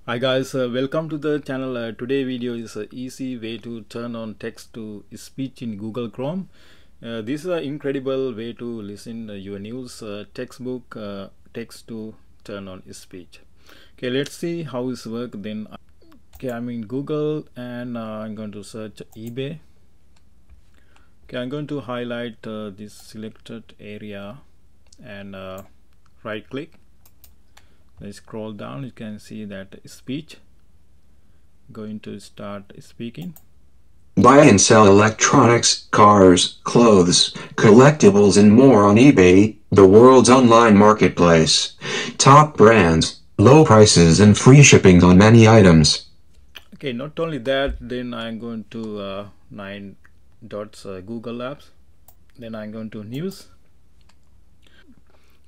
Hi guys, welcome to the channel. Today video is an easy way to turn on text to speech in Google Chrome. This is an incredible way to listen your news textbook text to turn on speech. Okay, let's see how this works. Then okay, I'm in Google and I'm going to search eBay. Okay, I'm going to highlight this selected area and right click. Then scroll down, you can see that speech. Going to start speaking. Buy and sell electronics, cars, clothes, collectibles and more on eBay, the world's online marketplace. Top brands, low prices and free shipping on many items. Okay, not only that, then I'm going to 9 dots Google Apps. Then I'm going to news.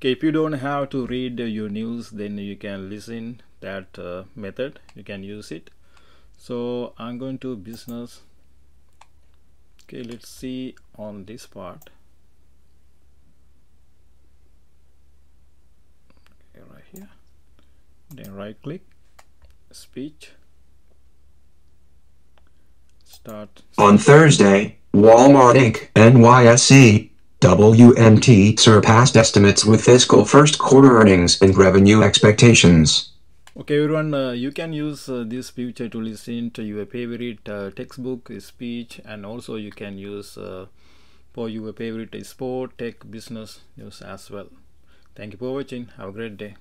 Okay, if you don't have to read your news, then you can listen that method. You can use it. So I'm going to business. Okay, let's see on this part. Okay, right here. Then right click, speech. Start. On Thursday, Walmart Inc. NYSE WMT surpassed estimates with fiscal first quarter earnings and revenue expectations. Okay everyone, you can use this feature to listen to your favorite textbook, speech, and also you can use for your favorite sport, tech, business news as well. Thank you for watching. Have a great day.